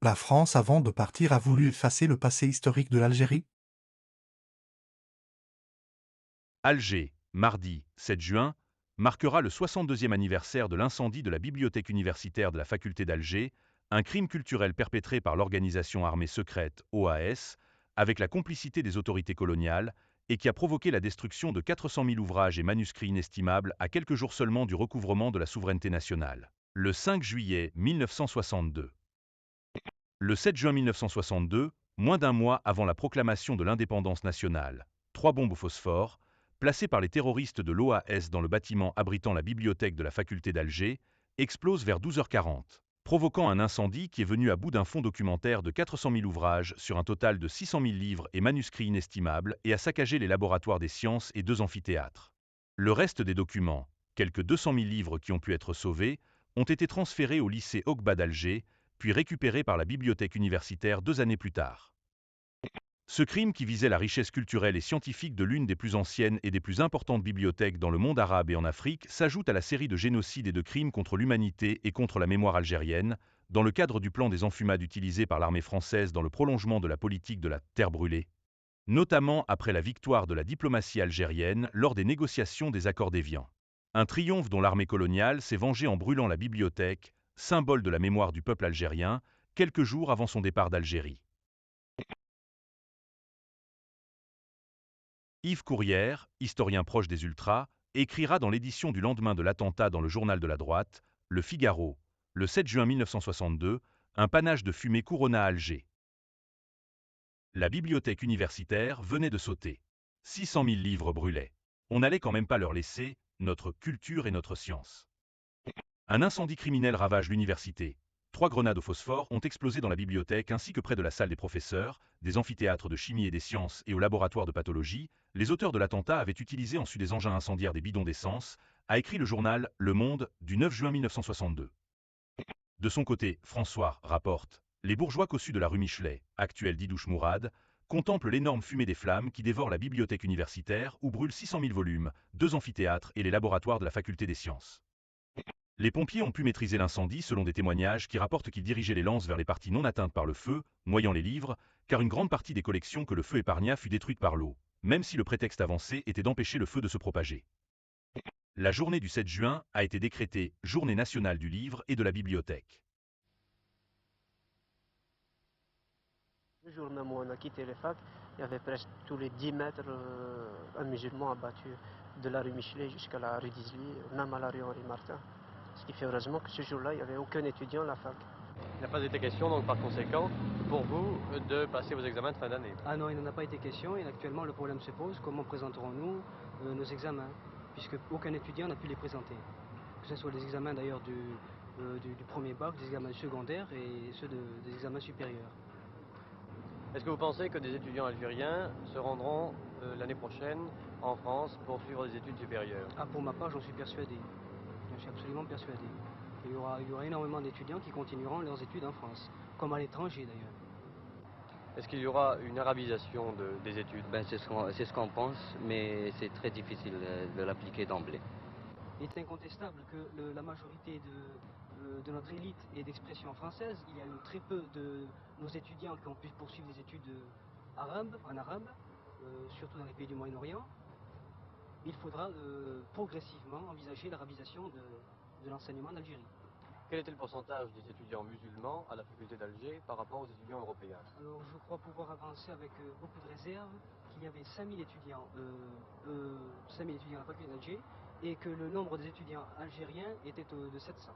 La France, avant de partir, a voulu effacer le passé historique de l'Algérie? Alger, mardi 7 juin, marquera le 62e anniversaire de l'incendie de la bibliothèque universitaire de la faculté d'Alger, un crime culturel perpétré par l'organisation armée secrète OAS, avec la complicité des autorités coloniales, et qui a provoqué la destruction de 400 000 ouvrages et manuscrits inestimables à quelques jours seulement du recouvrement de la souveraineté nationale. Le 5 juillet 1962. Le 7 juin 1962, moins d'un mois avant la proclamation de l'indépendance nationale, 3 bombes au phosphore, placées par les terroristes de l'OAS dans le bâtiment abritant la bibliothèque de la faculté d'Alger, explosent vers 12h40, provoquant un incendie qui est venu à bout d'un fonds documentaire de 400 000 ouvrages sur un total de 600 000 livres et manuscrits inestimables et a saccagé les laboratoires des sciences et 2 amphithéâtres. Le reste des documents, quelques 200 000 livres qui ont pu être sauvés, ont été transférés au lycée Okba d'Alger, puis récupéré par la bibliothèque universitaire 2 années plus tard. Ce crime qui visait la richesse culturelle et scientifique de l'une des plus anciennes et des plus importantes bibliothèques dans le monde arabe et en Afrique s'ajoute à la série de génocides et de crimes contre l'humanité et contre la mémoire algérienne, dans le cadre du plan des enfumades utilisé par l'armée française dans le prolongement de la politique de la terre brûlée, notamment après la victoire de la diplomatie algérienne lors des négociations des accords d'Évian. Un triomphe dont l'armée coloniale s'est vengée en brûlant la bibliothèque, symbole de la mémoire du peuple algérien, quelques jours avant son départ d'Algérie. Yves Courrière, historien proche des Ultras, écrira dans l'édition du lendemain de l'attentat dans le journal de la droite, Le Figaro, le 7 juin 1962, un panache de fumée couronna Alger. La bibliothèque universitaire venait de sauter. 600 000 livres brûlaient. On n'allait quand même pas leur laisser notre culture et notre science. Un incendie criminel ravage l'université. 3 grenades au phosphore ont explosé dans la bibliothèque ainsi que près de la salle des professeurs, des amphithéâtres de chimie et des sciences et au laboratoire de pathologie. Les auteurs de l'attentat avaient utilisé ensuite des engins incendiaires des bidons d'essence, a écrit le journal Le Monde du 9 juin 1962. De son côté, François rapporte: les bourgeois cossus de la rue Michelet, actuelle d'Idouche Mourad, contemplent l'énorme fumée des flammes qui dévore la bibliothèque universitaire où brûlent 600 000 volumes, 2 amphithéâtres et les laboratoires de la faculté des sciences. Les pompiers ont pu maîtriser l'incendie selon des témoignages qui rapportent qu'ils dirigeaient les lances vers les parties non atteintes par le feu, noyant les livres, car une grande partie des collections que le feu épargna fut détruite par l'eau, même si le prétexte avancé était d'empêcher le feu de se propager. La journée du 7 juin a été décrétée Journée nationale du livre et de la bibliothèque. Le jour même où on a quitté les facs, il y avait presque tous les 10 mètres un musulman abattu de la rue Michelet jusqu'à la rue d'Isly, même à la rue Henri Martin. Ce qui fait heureusement que ce jour-là, il n'y avait aucun étudiant à la fac. Il n'a pas été question, donc par conséquent, pour vous, de passer vos examens de fin d'année. Ah non, il n'en a pas été question et actuellement le problème se pose, comment présenterons-nous nos examens, puisque aucun étudiant n'a pu les présenter. Que ce soit les examens d'ailleurs du premier bac, des examens secondaires et ceux des examens supérieurs. Est-ce que vous pensez que des étudiants algériens se rendront l'année prochaine en France pour suivre des études supérieures? Ah, pour ma part, j'en suis persuadé. J'en suis absolument persuadé. Il y aura énormément d'étudiants qui continueront leurs études en France, comme à l'étranger d'ailleurs. Est-ce qu'il y aura une arabisation des études? C'est ce qu'on pense, mais c'est très difficile de l'appliquer d'emblée. Il est incontestable que la majorité de notre élite est d'expression française. Il y a eu très peu de nos étudiants qui ont pu poursuivre des études en arabe, surtout dans les pays du Moyen-Orient. Il faudra progressivement envisager l'arabisation de l'enseignement en Algérie. Quel était le pourcentage des étudiants musulmans à la faculté d'Alger par rapport aux étudiants européens? Alors je crois pouvoir avancer avec beaucoup de réserve qu'il y avait 5000 étudiants, 5000 étudiants à la faculté d'Alger et que le nombre des étudiants algériens était de 700.